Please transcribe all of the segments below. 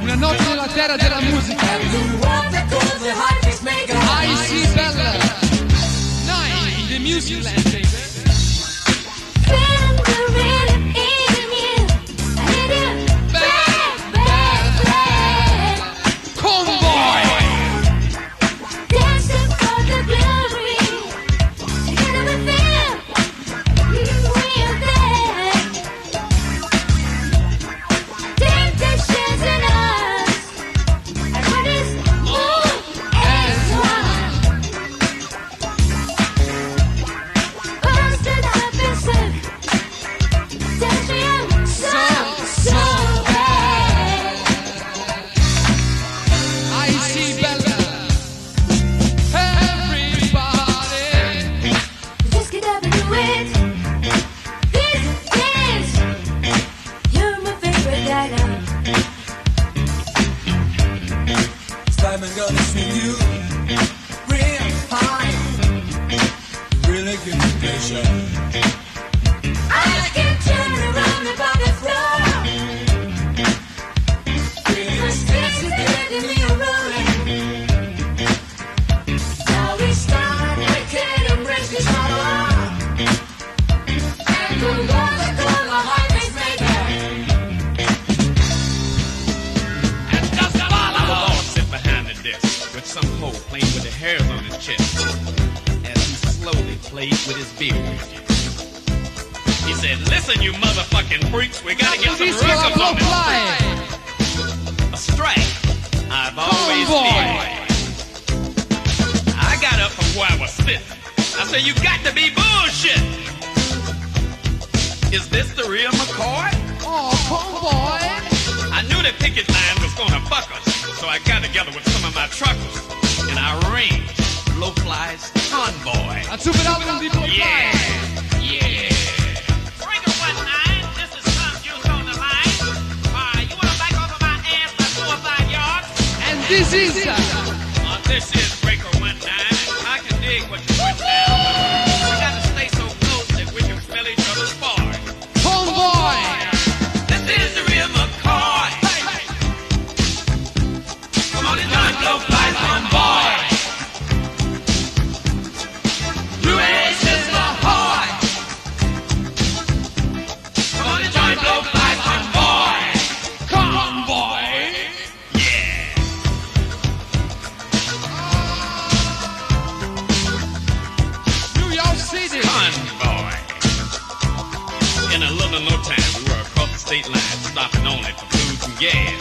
Una notte nella terra della musica. I see Bella. Night in the music land, baby. I'm gonna swing you real high. Really give me pleasure. I can turn around and by the floor. Feel stress is getting me rolling. Now we start making and break this heart. And we'll walk the corner, heart is maker. And just follow. The Lord sit behind the desk with some hoe playing with the hairs on his chest as he slowly played with his beard. He said, listen, you motherfucking freaks, we gotta get some rhythms on this street. A strike I've always needed. I got up from where I was sitting. I said, you got to be bullshit. Is this the real McCoy? Oh, homeboy. I knew that picket line was gonna fuck us, so I got together with some of my truckers, and I arranged Low-Fly's Convoy. I took it out from the Yeah, yeah. Springer 19, this is Tom Juice on the line. You wanna back off of my ass by 4 or 5 yards? And this is This is Breaker 19. I can dig what you're putting down. We gotta stay so close that we can smell each other's fart. homeboy. This is the real McCoy. Come on and join Low-Fly's Convoy. Blue Ace is the Ahoy. Come on and join Low-Fly's Convoy. Convoy. Yeah. New York City. Convoy. In a little no time, we were across the state line, stopping only for food and gas.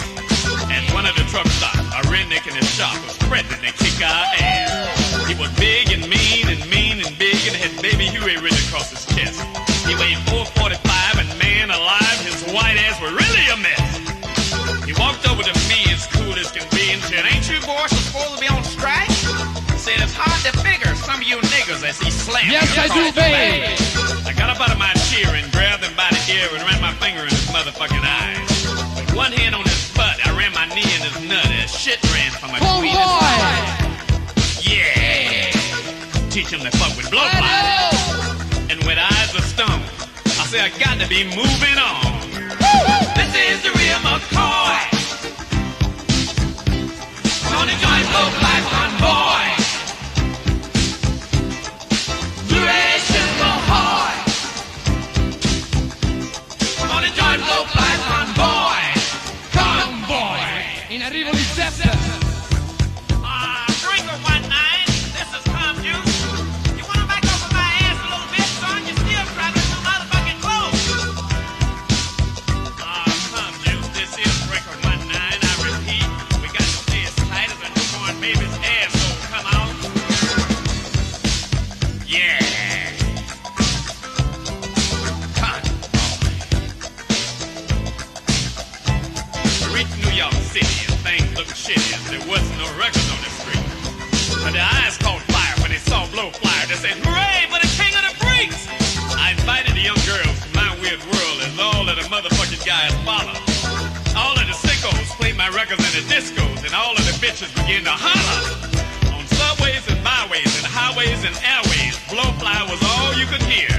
At one of the truck stops, a redneck in his shop was threatening to kick our ass. He was big and mean and big and had Baby Huey written across his chest. He weighed 445 and man alive, his white ass was really a mess. He walked over to me as cool as can be and said, ain't you boys supposed to be on strike? He said, it's hard to figure some of you niggers as he slammed Yes, me I across do, the babe. back. I got up out of my chair and grabbed him by the ear and ran my finger in his motherfucking eyes. With one hand on his butt, I ran my knee in his nut as shit ran from my tweet. Homeboy. Yeah! Teach him to fuck with Blowfly. And with eyes of stone, I say I got to be moving on. This is the real McCoy. Come on and join Blowfly's Convoy. Blue Ace is the Ahoy. Come on and join Blowfly's Convoy. Convoy. In arrivo di Zepter. Springer 19, this is Tom Juice. You wanna back off of my ass a little bit, son? You're still driving too motherfucking close. Tom Juice, this is Breaker 19. I repeat, we got to stay as tight as a newborn baby's asshole. Come on. Yeah. We reached New York City and things looked shitty as there wasn't no records on the street. But their eyes caught fire when they saw Blowfly. They said, hooray for the king of the freaks! I invited the young girls to my weird world as all of the motherfucking guys followed. All of the sickos played my records in the discos and all of the bitches began to holler. On subways and byways and highways and airways, Blowfly was all you could hear.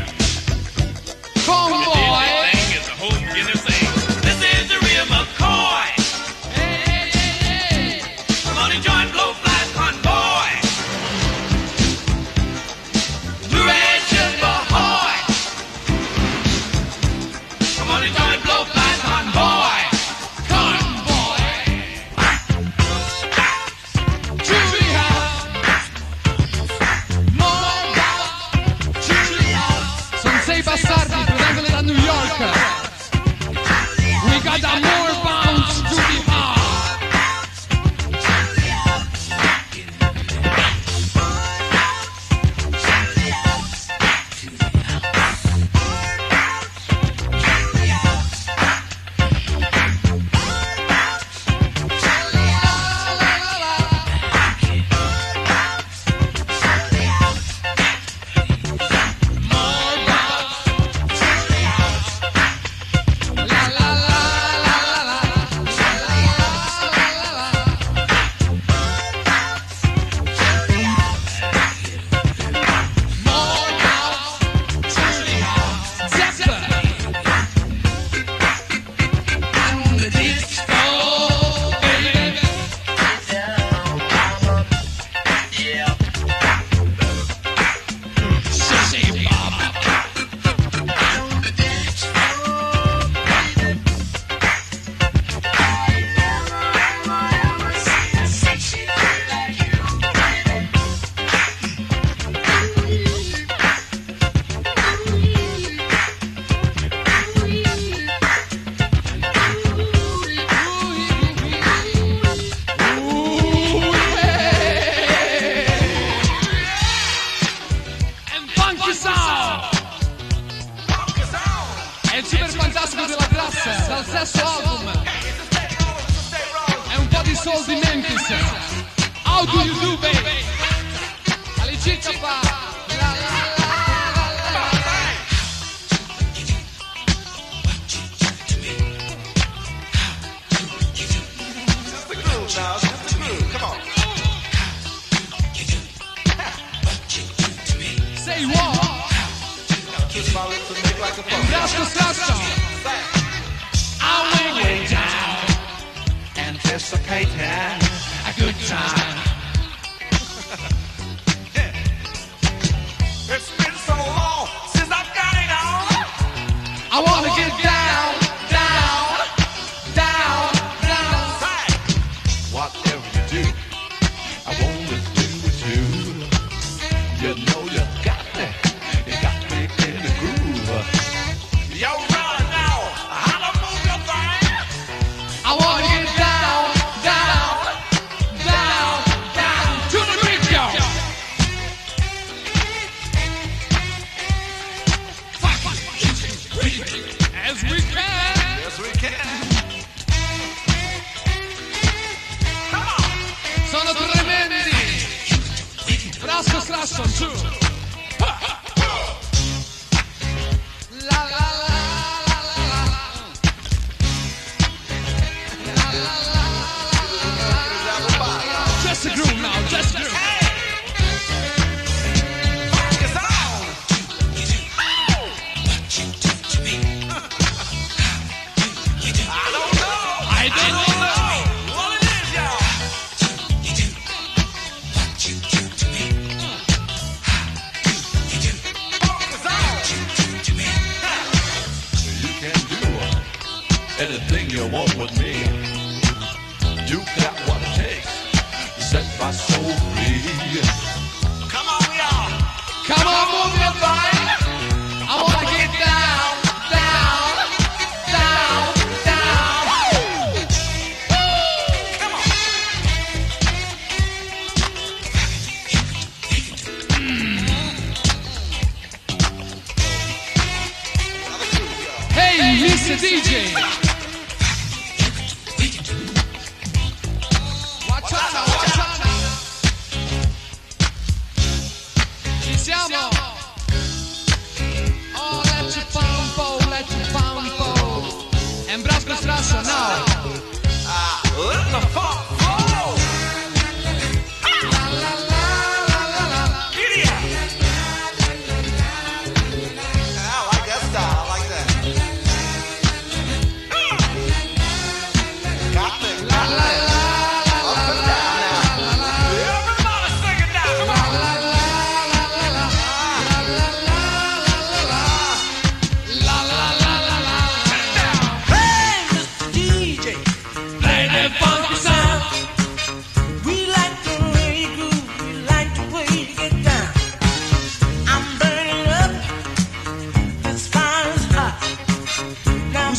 The Homeboy. thing is the whole from New York. We got a more bounce to the heart.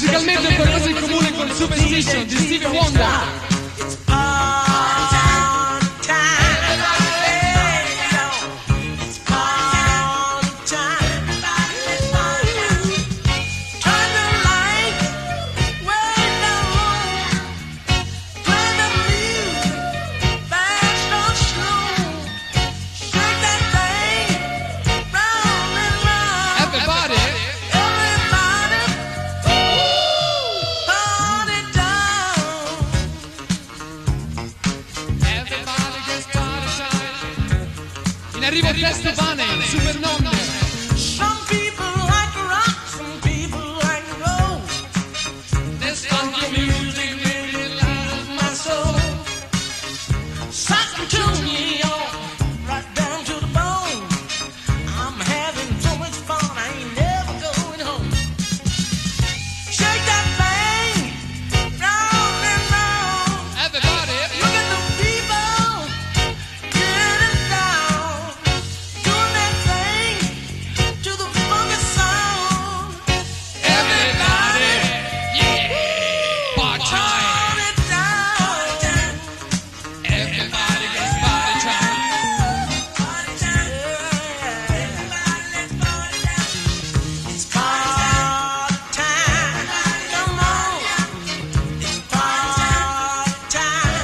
Musicalmente è qualcosa in comune con Superstition di Stevie Wonder. In arrivo Testo Bane, Super Nonne. Some people like rock, some people like roll. This funky music really loves my soul. Something to me, right down to the bone. I'm having so much fun, I ain't never going home. Shake that thing, round and round. Everybody, Look at the people getting down, doing that thing to the funky sound. everybody, yeah, party time. Turn it down. Everybody gets party time. Party time. Everybody, let's party now. It's party time. Come on. It's party time.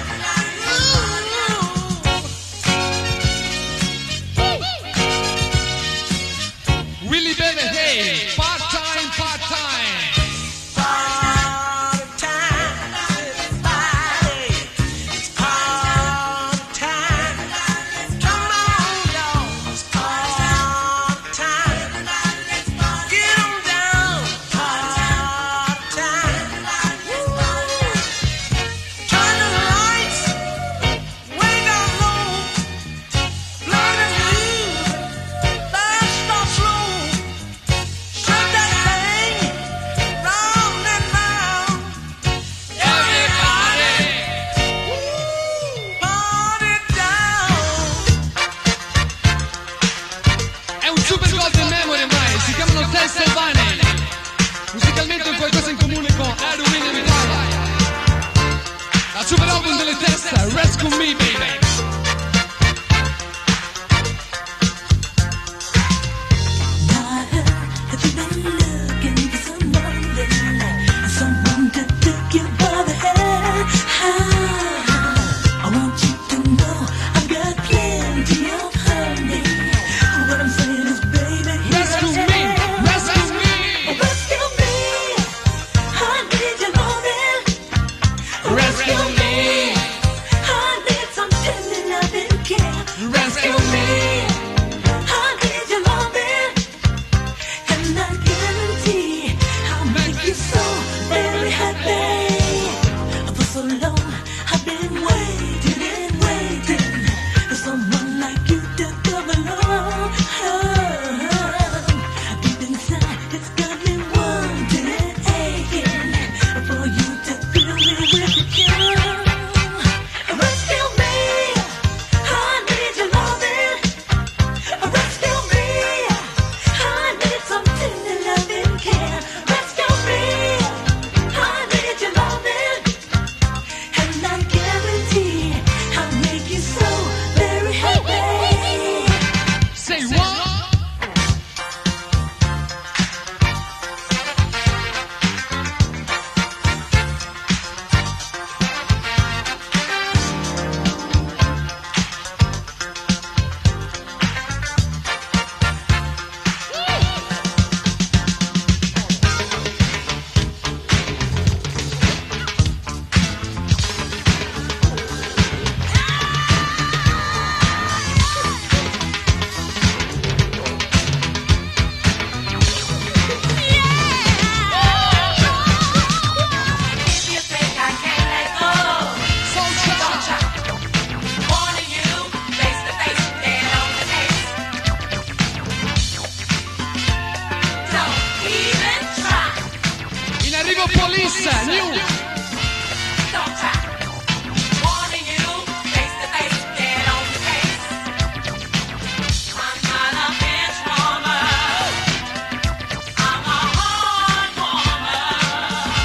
Willie Baby, hey, part time, part time. Party time. Everybody. It's party time. Come on, y'all. It's party time. Get 'em down. Party time. Turn the lights way down low. Play the music fast or slow. Shake that thing round and round. Everybody, Party down. è un super golden memory ormai, si chiamano Testo Bane. Musicalmente è qualcosa in comune con Edwin e Vitale. La super album delle teste, Rest Con Me, baby. Have you been looking for someone to take you by the hand? I want you to know I've got plenty of honey. What I'm saying is, baby, Rescue me, rescue me. rescue me. I need your loving. Rescue me, I need some tender loving care. rescue me. I need your loving, and I guarantee I'll make you so very happy. For so long I've been waiting and waiting for someone like you to come along. Deep inside, it's got me wanting and aching for you to fill me with your cure. Rescue me, I need your loving. Rescue me, I need some tender loving care. Rescue me, I need your loving, and I guarantee I'll make you so very happy. Say what? If you think I can't let go, don't try. Warning you, face to face, dead on the case. Don't even try. In arrivo Police, New. Don't try. Warning you, face to face, dead on the case. I'm not a bench warmer. I'm a hard warmer.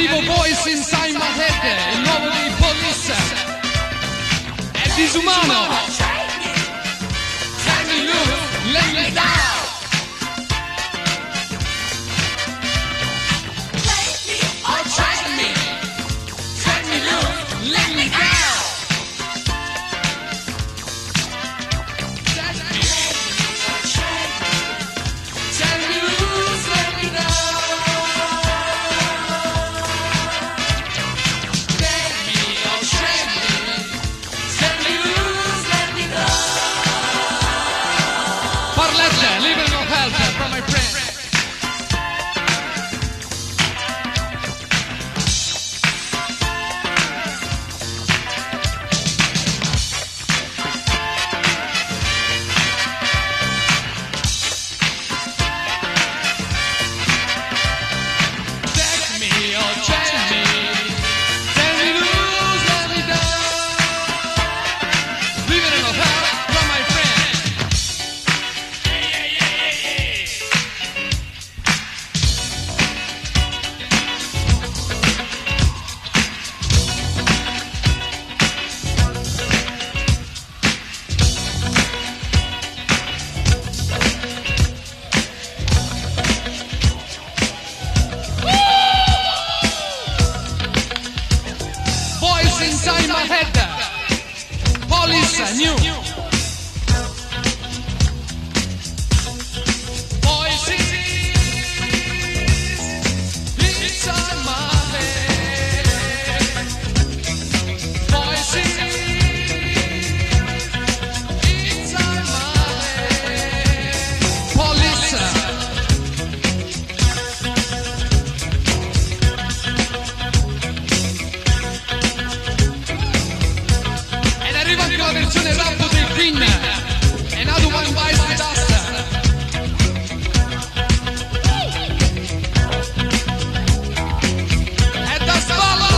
arrivo Voice Inside My Head, il nuovo dei Police. È disumano. Let me loose, let me down. Or try me. Let me loose, let me down. Inside my head, Police new. Voices inside my head. Voices inside my head. Police. La versione rap del Queen e Another One Bites the Dust. E da sballo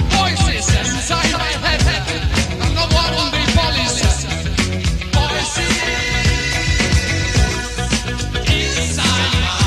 Voices Inside My Head, dal nuovo album dei Police. Voices Inside My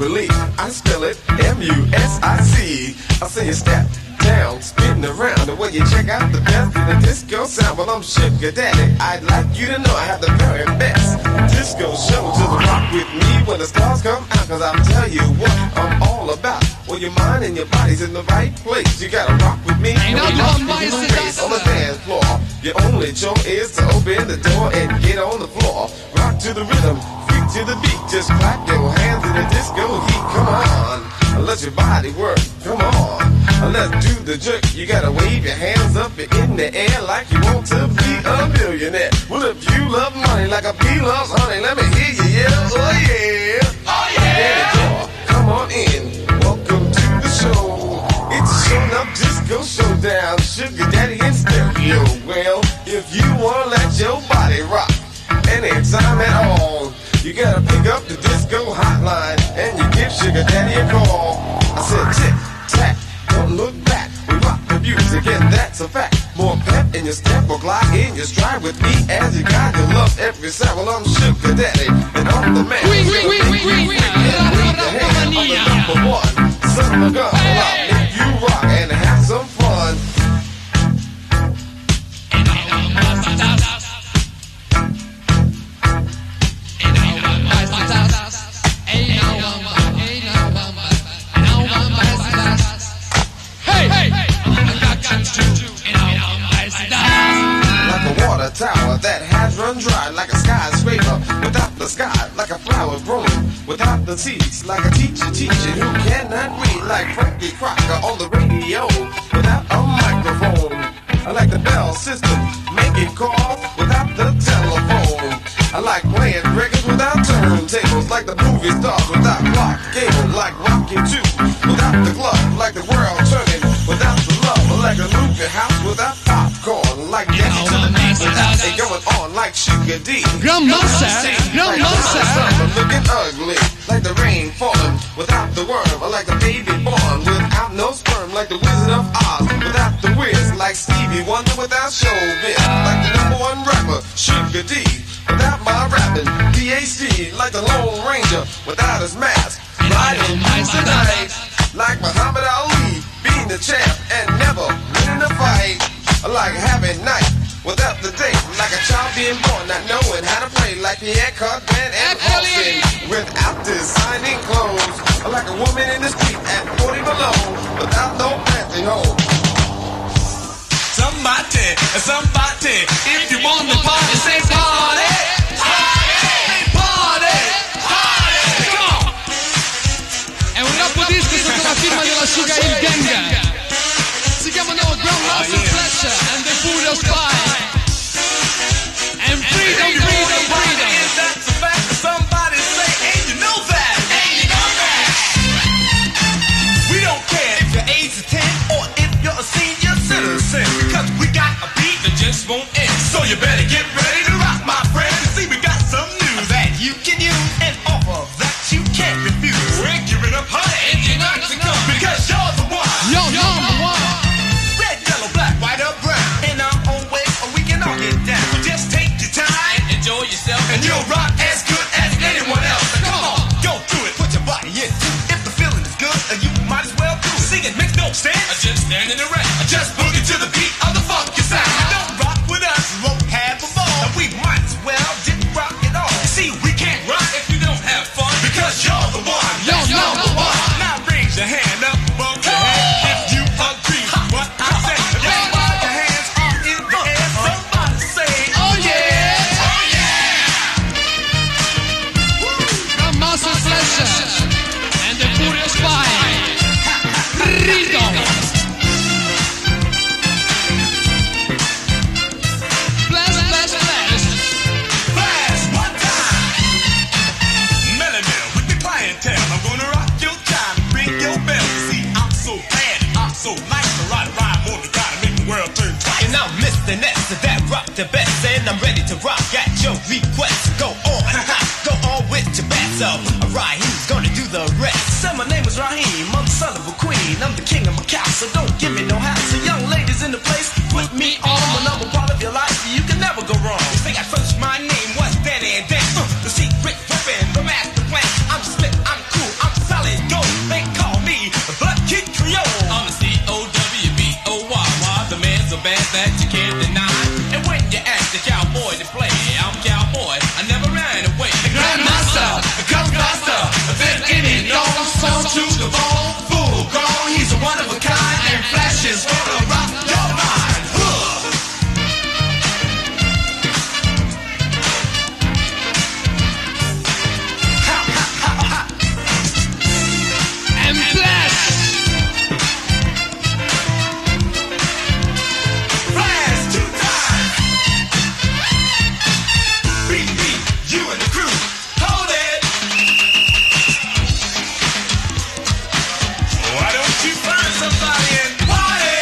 relief. I spell it M-U-S-I-C. I say you step down, spinning around, the way you check out the best in the disco sound. Well, I'm Sugar Daddy. I'd like you to know I have the very best disco show to the rock with me when the stars come out. Cause I'll tell you what I'm all about. Well, your mind and your body's in the right place. You gotta rock with me. Ain't no one bites the dust on the dance floor. Your only chore is to open the door and get on the floor. Rock to the rhythm, freak to the beat. Just clap your hands in the disco heat. Come on, let your body work. Come on, let's do the jerk. You gotta wave your hands up in the air like you want to be a millionaire. Well, if you love money like a bee loves honey, let me hear you yell, oh yeah, oh yeah. Come on in, welcome to the show. It's a show enough disco showdown. Sugar you wanna let your body rock anytime at all, you gotta pick up the disco hotline and you give Sugar Daddy a call. I said tick, tack, don't look back. We rock the music and that's a fact. More pep in your step or glide in your stride with me as you guide your love every side. Well, I'm Sugar Daddy and I'm the man. Queen, number one, son of a gun. Well, I'll make you rock and have some fun. Like a water tower that has run dry, like a skyscraper without the sky, like a flower growing without the seeds, like a teacher teaching who cannot read, like Frankie Crocker on the radio without a microphone. I like the bell system, making calls without the telephone. I like playing records without turntables, like the movie stars without clock cable, like Rocky 2 without the glove, like the world turning without the love, like a movie house without popcorn, like dancing to the beat without it going on, like Sugar D. Grandmaster, looking ugly, like the rain falling without the worm, or like the baby born without no sperm, like the Wizard of Oz without the whiz, like Stevie Wonder without showbiz, like the number one rapper Sugar D without my rapping, PhD like the Lone Ranger without his mask, riding the night like Muhammad Ali, being the champ and never winning a fight, like having night without the day, like a child being born not knowing how to play, like Pierre Cardin and Austin without designing clothes, like a woman in the street at 40 below without no pantyhose. Somebody, if you want to party, say party, party, party, party. Come on. È un rap disco sotto la firma della Sugar Hill Gang. Si chiamano Grandmaster Flash and the Furious Five. And freedom. That's a fact. Somebody say, and you know that. And you know that. We don't care if you're age 10 or if you're a senior citizen, because we got a beat that just won't end. So you better get ready to rock, my friend. See, we got some news that you can use, and offer that you can't refuse. We're giving up honey, and you're not to come, because you're the one. Yo, number one. Red, yellow, black, white, or brown. In our own way, or we can all get down. So just take your time and enjoy yourself, and you'll rock as good as anyone else. So come on, go through it, put your body in. If the feeling is good, you might as well do it. Sing it makes no sense. Just stand in the rain. Just boogie to the beat of the funky sound. Don't rock with us, you won't have a ball. And we might as well didn't rock at all. You see, we can't rock if you don't have fun, because you're the one. Yo, number one. Now raise your hand up above your head if you agree with what I say. While your hands are in the air, somebody say, oh yeah, oh yeah. Grandmaster Flash and the Furious Five. Freedom. Flash. Flash, one time. Melody with the clientele. I'm gonna rock your time, ring your bell. You see, I'm so bad, I'm so nice to ride a rhyme on the time, make the world turn twice. And I'm Mr. Ness, that rock the best, and I'm ready to rock at your request. Go on, go on with your best. So, Raheem's gonna do the rest. So my name is Raheem, I'm the son of a queen. I'm the king of my cow, so don't give me no hassle. Young ladies in the place, put me on. When I'm a part of your life, you can never go wrong. You think at first my name was Danny and Dan. The secret weapon, the master plan. I'm slick, I'm cool, I'm solid gold. They call me the Blood Kid Creole. I'm the COWBOY. The man so bad that you can't deny. And when you ask the cowboy to play, I'm cowboy, I never ran away. The Grandmaster, the Grandmaster, then any known song to the bone. Full grown, he's a one of a kind, and Flash is gonna rock your mind. And Flash. Flash 2 times. Beat, you and the crew. Hold it. Why don't you find somebody and party?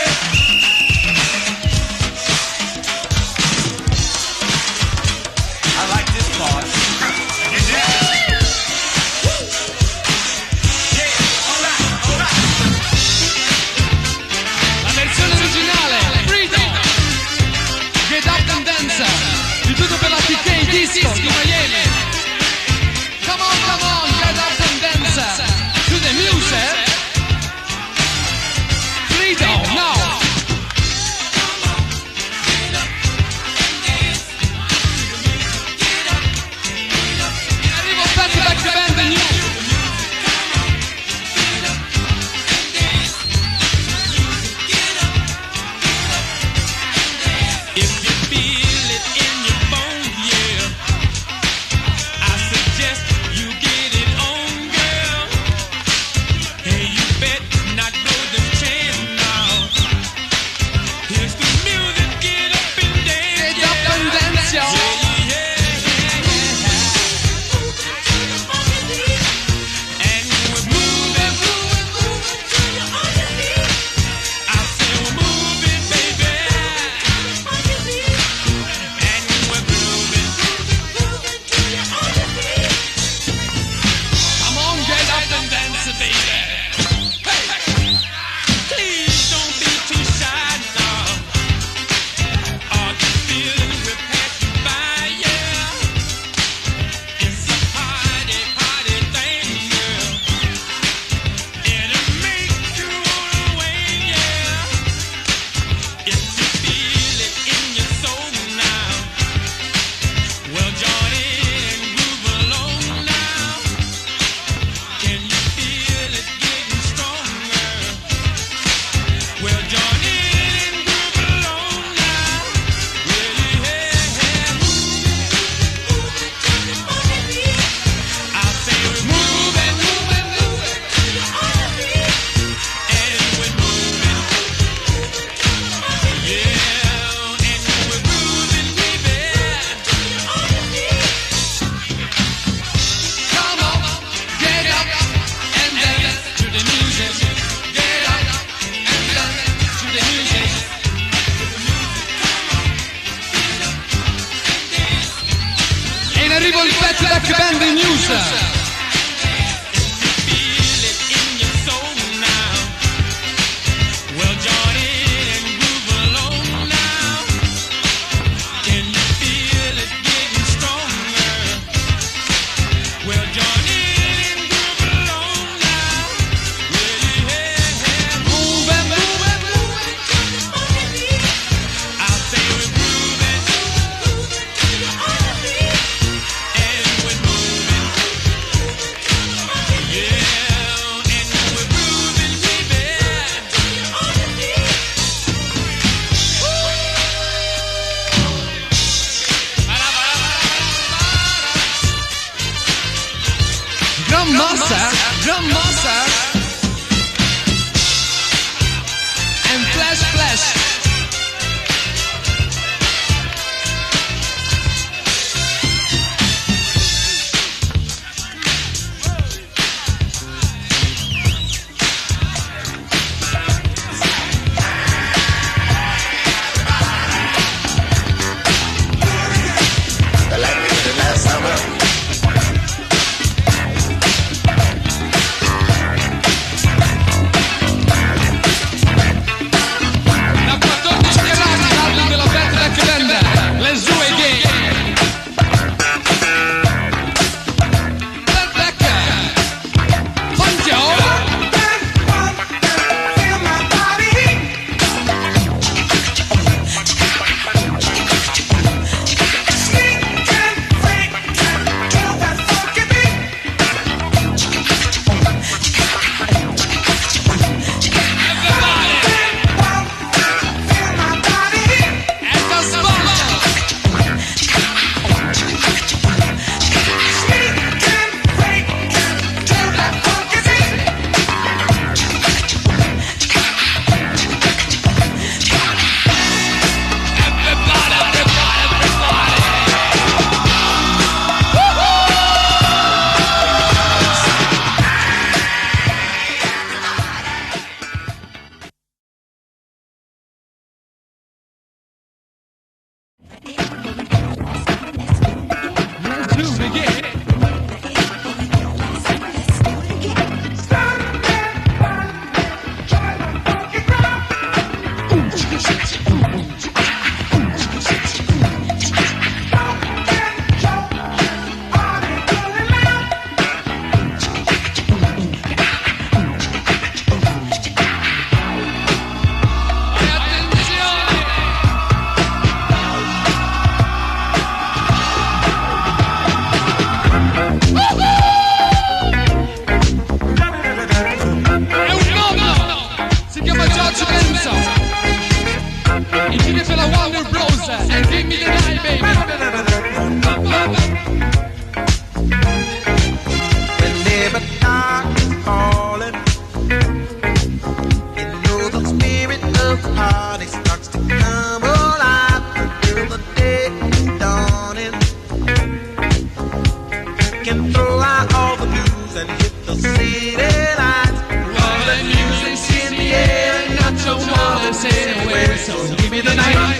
And flash, flash. Give me the night.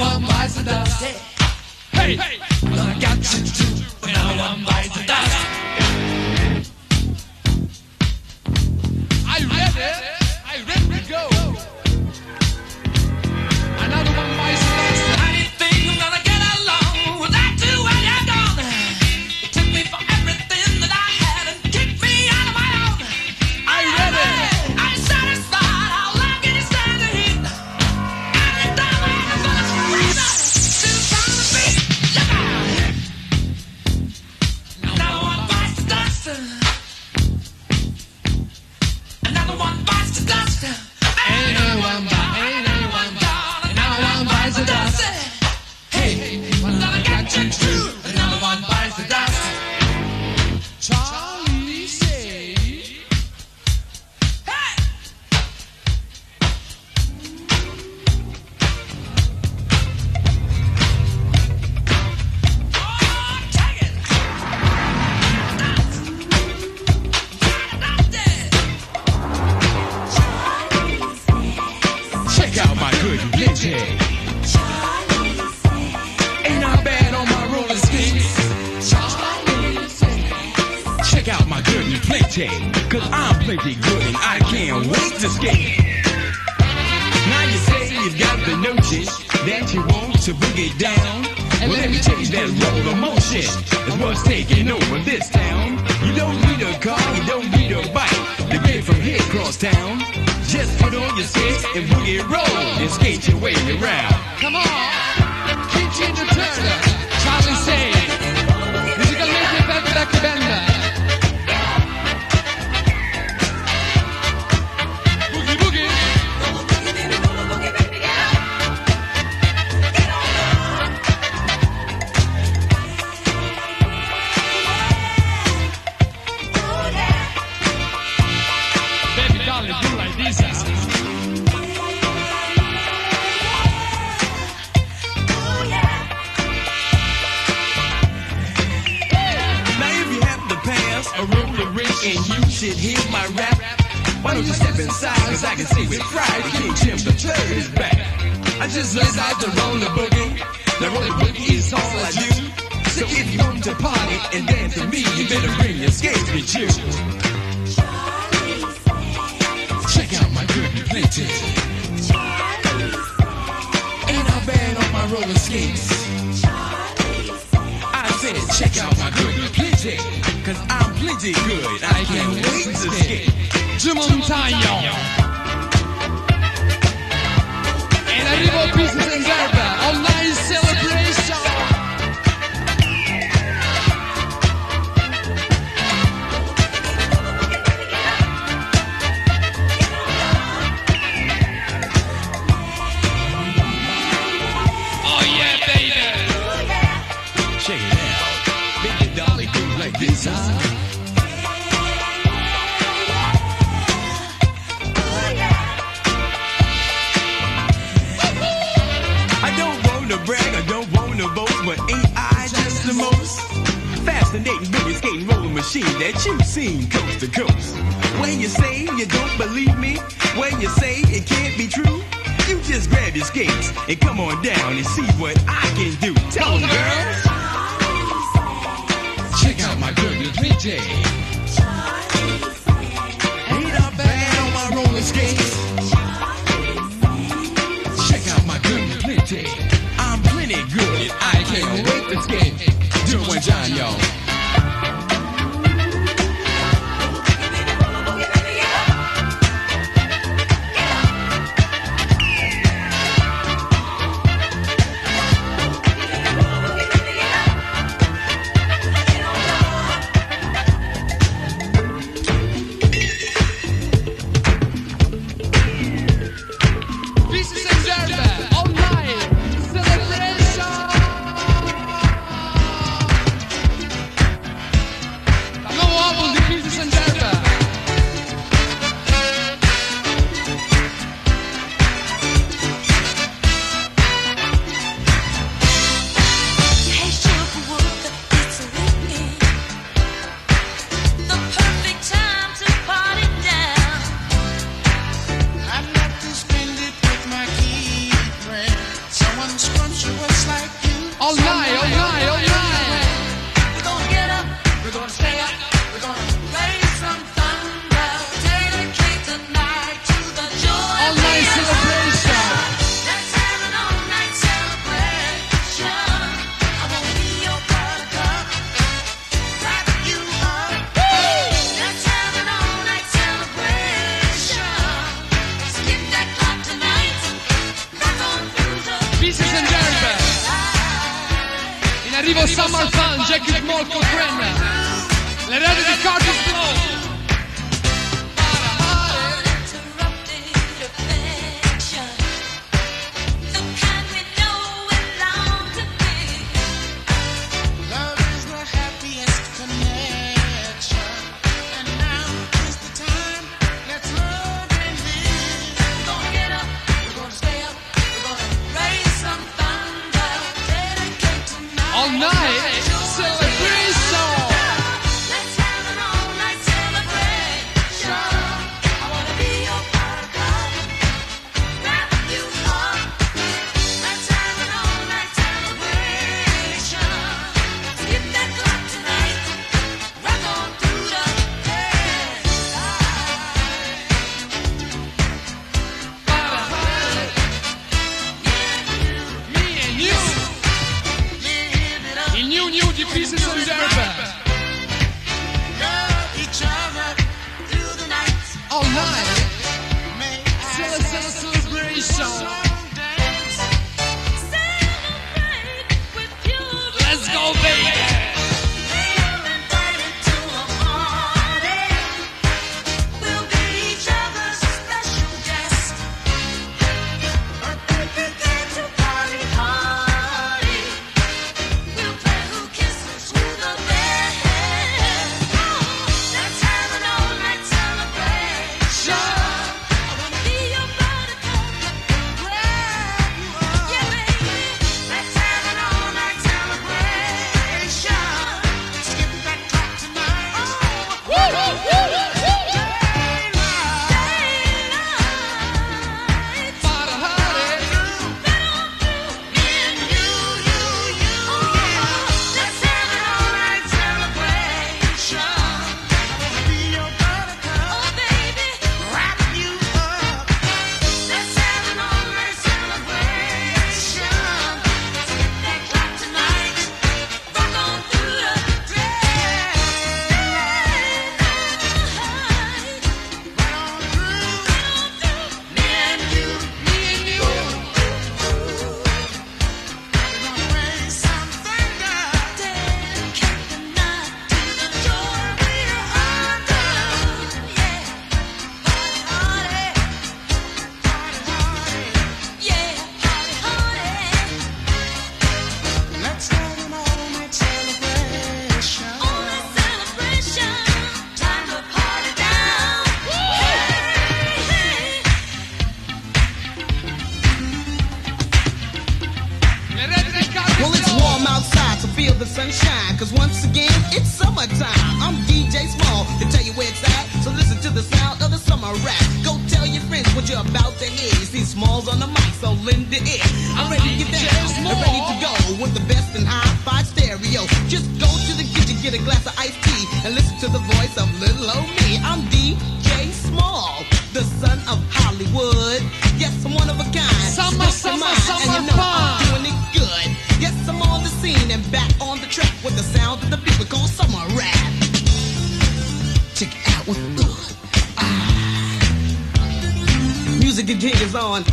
one bites the dust. Hey, well, I got you too. Another one bites the dust. Are you ready? Are you ready to go? Another one bites the dust. I didn't think I'm gonna get along without you when you're gone. You took me for everything that I had and kicked me out of my own. Are you ready? I'm satisfied. How long can you stand the heat? Every time I have a freedom, still trying to be sugar. Another one bites the dust. Another one bites the dust. Ain't no one bite, another one bites the dust. Hey, well, I got you too. Another one bites the dust. Charlie say, Hey! Oh, take it! Check out my good plenty. Ain't I bad on my roller skates? Check out my good and plenty, cause I'm plenty good and I can't wait to skate. Now you say you've got the notion that you want to boogie down. Well, let me tell you that roller motion is what's taking over this town. You don't need a car, you don't need a bike to get from here across town. Just put on your skates and boogie roll and skate your way around. come on, keep changing turn. Charlie say, musicalmente perfetta che bella. Boogie boogie. Baby darling, do like this. Now if you have the pass a roller rink and you should hear my rap, why don't you step inside, cause I can see with pride King Jim the third is back. I just learned how to roller boogie. The roller boogie is all I do. So if you want to party and dance with me, you better bring your skates with you. Check out my good and plenty. Ain't I bad on my roller skates? I said check out my good and plenty, cause I'm plenty good. I can't wait to skate. Giù Montagno. And arrivo Business and Garda, online celebration. Oh yeah, baby. Check it out. Baby dolly do like this, huh? I don't wanna brag, I don't wanna boast, but ain't I just the most fascinating boogie skating rolling machine that you've seen coast to coast? When you say you don't believe me, when you say it can't be true, you just grab your skates and come on down and see what I can do. Tell 'em, girls. Check out my good and plenty. Ain't I bad on my roller skates? Check out my good and plenty. I'm plenty good. I can't wait to skate. Do it one time, y'all. Jackie Small con Frenna. L'erede di Curtis Blow. Uninterrupted affection, the kind we know and long to be. Love is the happiest connection, and now is the time. Let's love and live. We're gonna get up, we're gonna stay up, we're gonna raise some thunder, dedicate tonight. All night celebration. Let's have an all-night celebration. I wanna be your buttercup, wrap you up. Let's have an all-night celebration. Skip that clock tonight, rock on through the daylight. Me and you. Live it up, Il new di Pieces on Derby. love each other through the night. All night Make celebration. some dance. Celebrate with you. Let's go, baby. We're invited to a party. We'll be each other's special guest. We get to party hardy. We'll play who kisses who the best. Let's have an all-night celebration. I wanna be your buttercup, grab you up. Yeah, baby. Let's have an all-night celebration. Skip that clock tonight. Daylight. Para Harry. Me and you. Let's have an all-night celebration. Be your buttercup, Oh, baby. wrap you up. Let's have an all-night celebration. Skip that clock tonight. Rock on through the daylight. Me and you. Raise some thunder. Dedicate the night to the joy we're under. Yeah, party hardy. Yeah, party hardy. Let's have an all-night celebration. All-night celebration. Time to party down. Hey, L'erede di Curtis Well, it's Blow. warm outside, so feel the sunshine. Cause once again, it's summertime. I'm DJ Small to tell you where it's at. So listen to the sound of the summer rap. Go tell your friends what you're about to hear. You see Smalls on the mic, so lend the ear. I'm ready to get down and ready to go with the best in hi-fi stereo. Just go to the kitchen, get a glass of iced tea, and listen to the voice of little old me. I'm DJ Small, the son of Hollywood. Yes, I'm one of a kind. Summer, Special summer, mind, summer and you know fun. I'm doing it good. Yes, I'm on the scene and back on the track with the sound of the people called summer rap. Check it out with music continues on.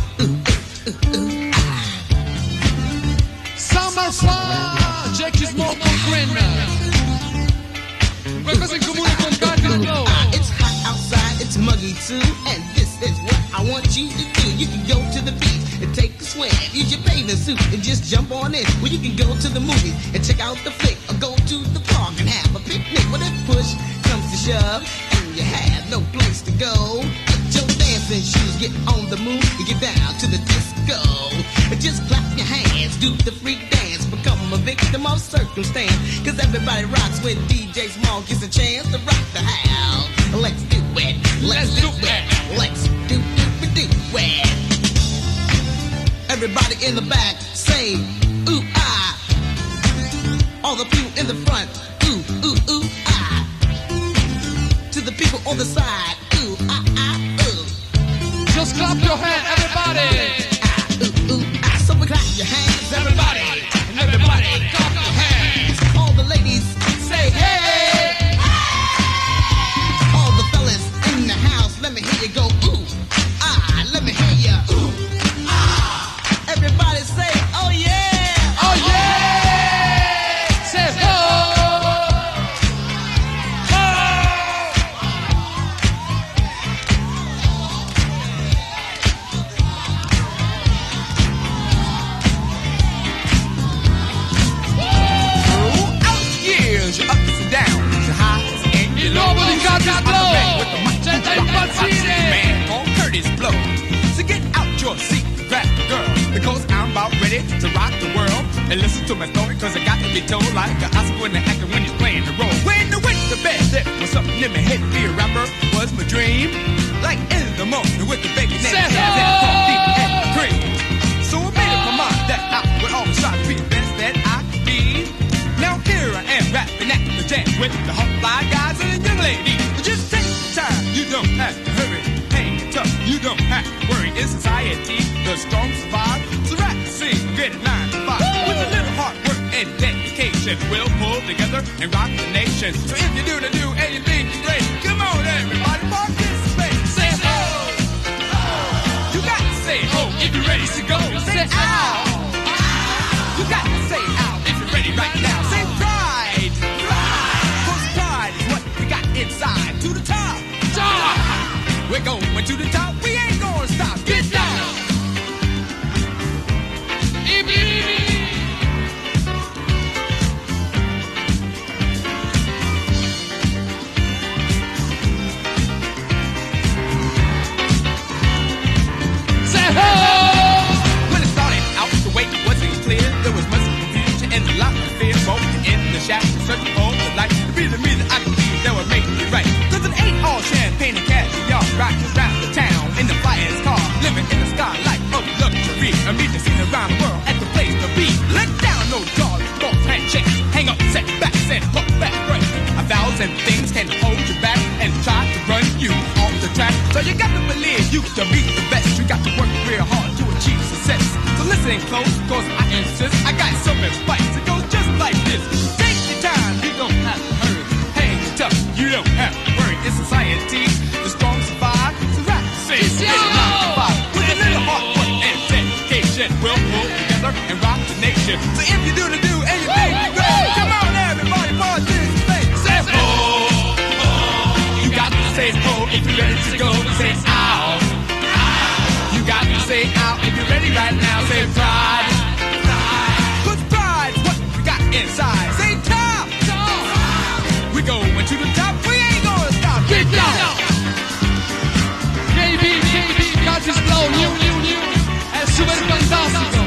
Summer Fun. Jackie Small con Frenna. Qualcosa in comune con Curtis Blow. It's hot outside, it's muggy too, and this is what I want you to do. You can go to the beach and take a swim, use your bathing suit and just jump on in. Well, you can go to the movies and check out the flick, or go to the park and have a picnic. When it push comes to shove and you have no place to go, put your dancing shoes, get on the move, and get down to the disco. Just clap your hands, do the freak dance, become a victim of circumstance. Cause everybody rocks when DJ Small gets a chance to rock the house. Let's do it, let's do it, let's do it. Everybody in the back say, ooh, ah. All the people in the front, ooh, ooh, ooh, ah. To the people on the side, ooh, ah, ah, ooh. Just clap your hand, everybody. Ooh, ooh, ah. So we clap your hands, Everybody, everybody, clap your hands. all the ladies say, hey. All the fellas in the house, let me hear you go, ooh, ah. Let me hear you, ooh, ah. Everybody say, oh yeah. Oh yeah! Say ho! And listen to my story, cause it got to be told like an Oscar when they're acting when you're playing the role. When I went to bed, there was something in my head. Be a rapper was my dream. Like in the morning with the baby name, deep and cream. So I made up my mind that I would always try to be the best that I could be. Now here I am rapping at the jam with the hot fly guys and the young ladies. Just take your time, you don't have to hurry. Hang tough, you don't have to worry. In society, the strong survive. So rap, sing, get it 9 to 5. With a little hard work and dedication, we'll pull together and rock the nation. So if you do and you think you're great, come on everybody, participate. Say ho! You got to say ho if you're ready to go. Say ow! You got to say ow if you're ready right now. Say pride! Cause pride is what we got inside. To the top! We're going to the top, we ain't gonna stop. Get down! Say ho! When it started out, the way wasn't clear. There was much confusion and a lot of fear. Both in the shack, searching for the light. To be the me that I could be, that would make me right. Cause it ain't all champagne and caviar. Riding around the town in the flyest car. Living in the skylight of luxury. I meet the scene around the world at the place to be. Let down no jaws, false handshake. Hang up, set back, and hook back, right. 1,000 things can hold you back and try to run you off the track. So you got to believe you to be the best. You got to work real hard to achieve success. So listen close, cause I insist. I got some advice. It goes just like this. Take your time, you don't have to hurry. Hang tough, you don't have to worry. In society, the strong survive. So rap, sing, It's get it 9 to 5. With a little hard work and dedication, we'll pull together and rock the nation. So if you do and you think you're great, come on everybody, participate. Say ho! You got to say ho if you're ready to go. Say ow! You got to say ow if you're ready right now. Say pride! Cause pride's what we got inside. Say top! We going to the top, we ain't gonna stop. Get down! KB, Curtis Blow, new, è super fantastico.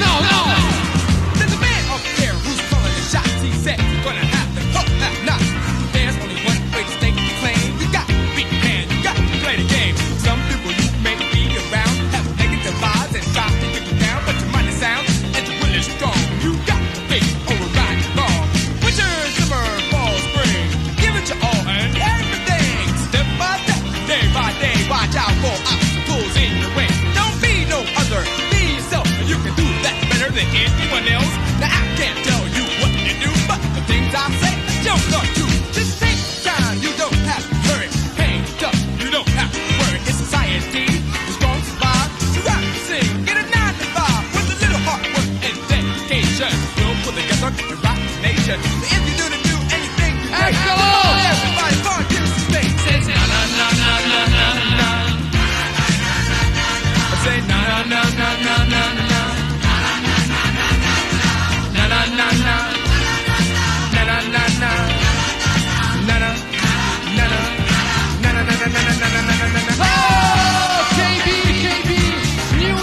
No! There's a man up there who's calling the shots. He said he's gonna have to hook that knot. There's only one way to stake the claim. You got to beat the man, you got to play the game. Some people you may be around have negative vibes and try to get you down, but your money sounds and your will is strong. You got to be override the wrong. Winter, summer, fall, spring, give it your all and everything. Step by step, day by day, watch out for obstacles in your way. Don't be no other, be yourself, and you can do that better than anyone else. Now I can't tell you what to do, but the things I say, jump on to. Just take time, you don't have to hurry. Hang tough, you don't have to worry. In society, the strong survive. So rap, sing, get a 9 to 5 with a little hard work and dedication. We'll pull together and rock the nation. But if you do anything, you great. Echo! Come on, everybody, participate. Say na na na na na na na. Say na na na na na na na. Na na na na. Na na na na. Na na. Na na. Na na na na na na na na na na. Oh, KB, new.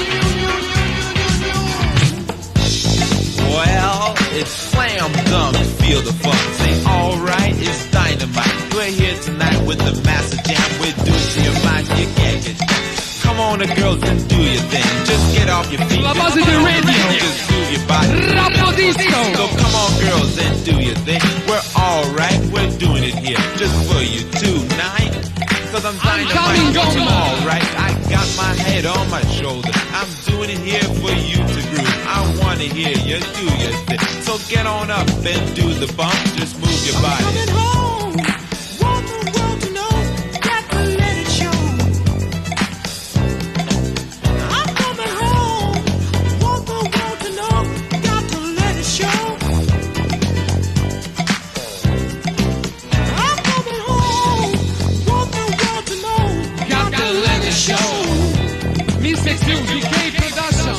Well, it's slam dunk, feel the fun. Say alright, it's dynamite. We're here tonight with the master jam. We're doing to your mind, you can't get. Come on, the girls, and do your thing. Just get off your feet. La base del radio. Just move your body. Rapo disco. So come on, girls, and do your thing. We're alright, we're doing it here just for you tonight. Cause I'm coming, dynamite, Goma. alright. I got my head on my shoulder. I'm doing it here for you to groove. I wanna hear you do your thing. So get on up and do the bump. Just move your body. Coming home, want the world to know, got to let it show. I'm coming home, want the world to know, got to let it show. I'm coming home, want the world to know, Got to let it show. Mr. Stu, DK Production.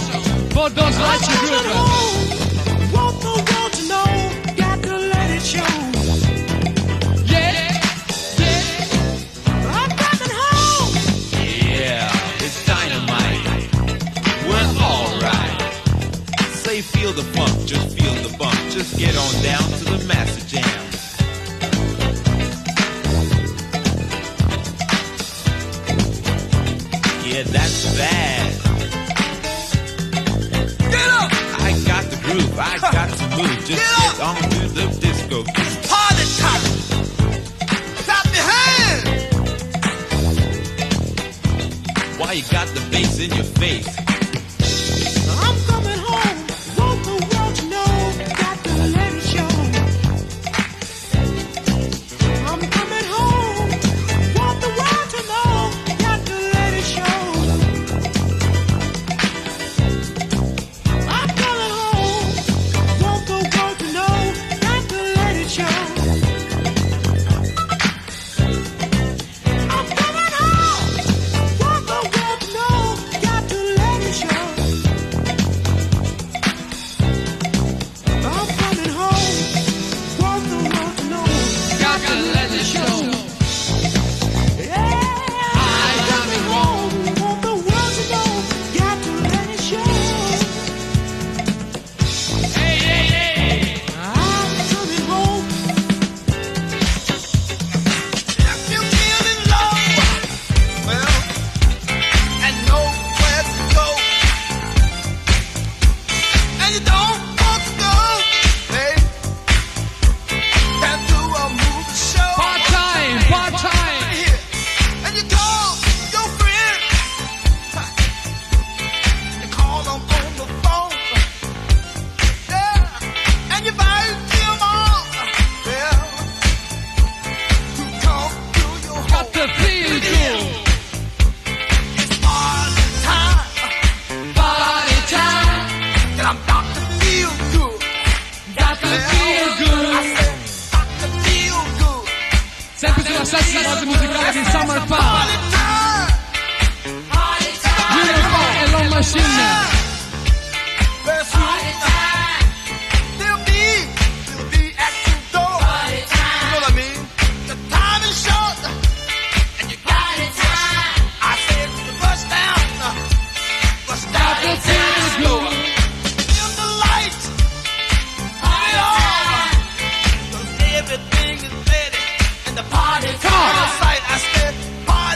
For those like you coming group. home, want the world to know, got to let it show. Yeah. say feel the funk, just feel the bump. Just get on down to the Master Jam. Yeah, that's bad. Get up! I got the groove, I got to move. Just get on to the disco. Party time! Clap your hands! Why you got the bass in your face? I'm coming home, want the world to know, got to let it show. I'm coming home, want the world to know, got to let it show. I'm coming home, want the world to know, got to let it show. I'm coming home, want the world to know, got to let it show. I'm coming home, want the world to know. Got to let it show. Yeah, I'm coming home, want the world to know. Got to let it show. Hey, hey, hey. I'm coming home. If you're feeling low, well, and nowhere to go, and you don't want to go, hey, can do a movie show. Part time, part time. Here, and you call your friend, you call them on the phone, yeah, and you invite them on, well, to come to your home. Got to feel good. It's party time, Party time. and I'm got to feel good. Got to feel I good. said, got to feel good. Sempre sulla stessa base musicale di Summer Power. Party time, Junior Power e Long Machine. let's They'll be at your door. You know what I mean? The time is short, and you got it time. I said, rush down, Got to feel good. dim the lights, turn it on, 'cause everything is ready, and the party's Come on. out of sight. I said, party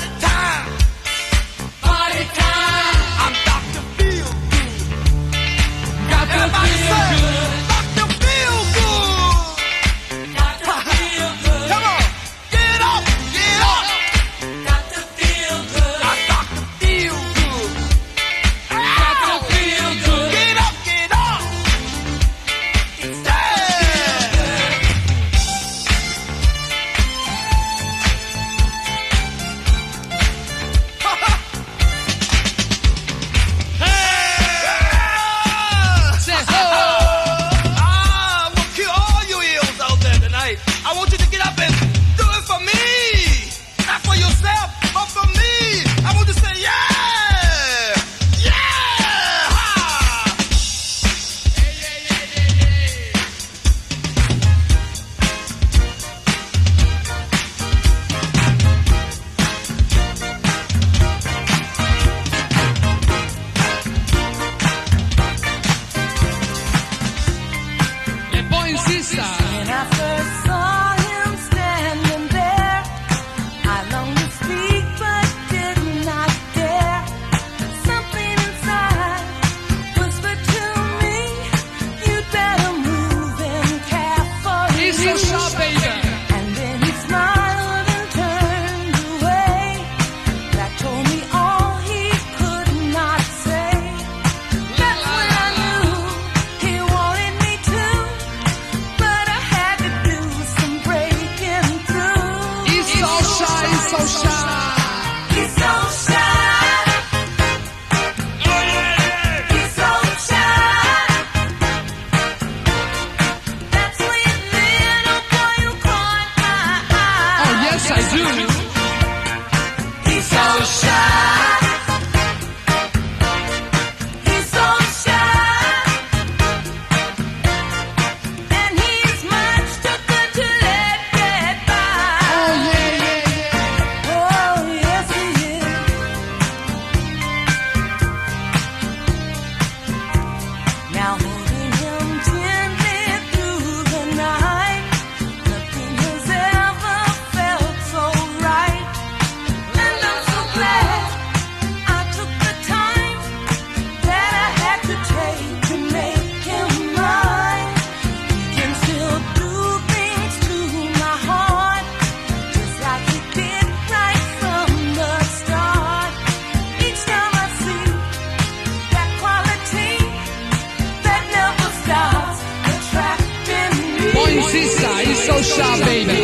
Sissa, he's so shy, baby.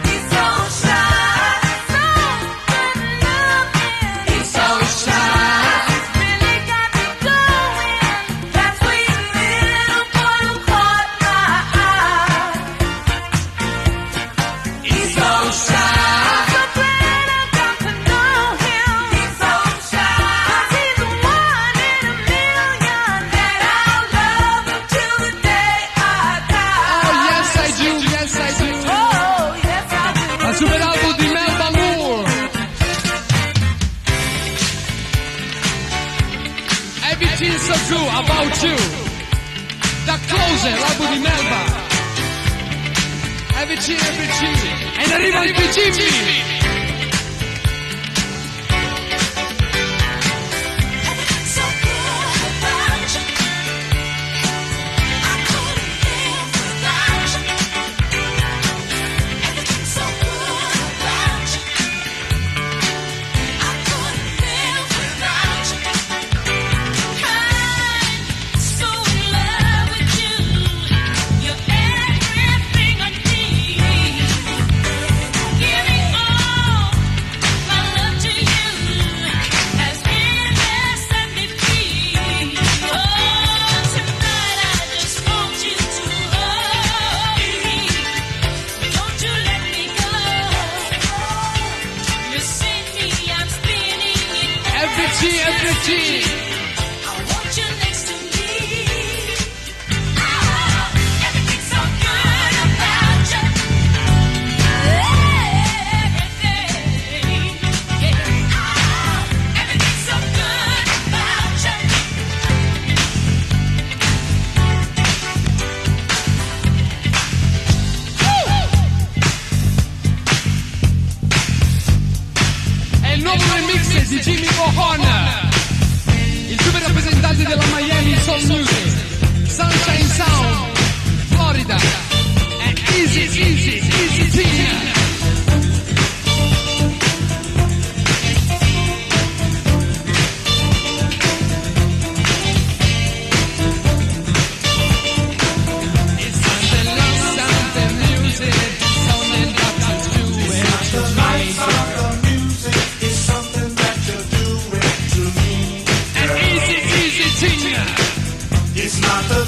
He's so shy, so good looking. He's so shy. He's really got me going. That sweet little boy who caught my eye. He's so shy. I'm so glad I got to know him. He's so shy. 'Cause he's the one in a million that I'll love him till the day I die. Oh, yes I do, yes I do. Oh, yes I do. La super album di Melba Moore. Everything's so true about you. The Closer, l'album di Melba. Everything. E arriva il Jimmy. So good about you. I couldn't live without you. Everything's so good about you. I couldn't live without you. I'm so in love with you. You're everything I need. Giving all my love to you has really set me free. Oh, tonight I just want you to hold me. Don't you let me go. You see me, I'm spinning it. Everything. I want you next to me. Everything's so good about you. Everything. Yeah. Everything's so good about you. È il nuovo remix di Jimmy Bohon, il super rappresentante della Miami Soul Music, Sunshine Sound, Florida, è Easy Tina. It's something music, something got to do with your life. And Easy Tina. It's not the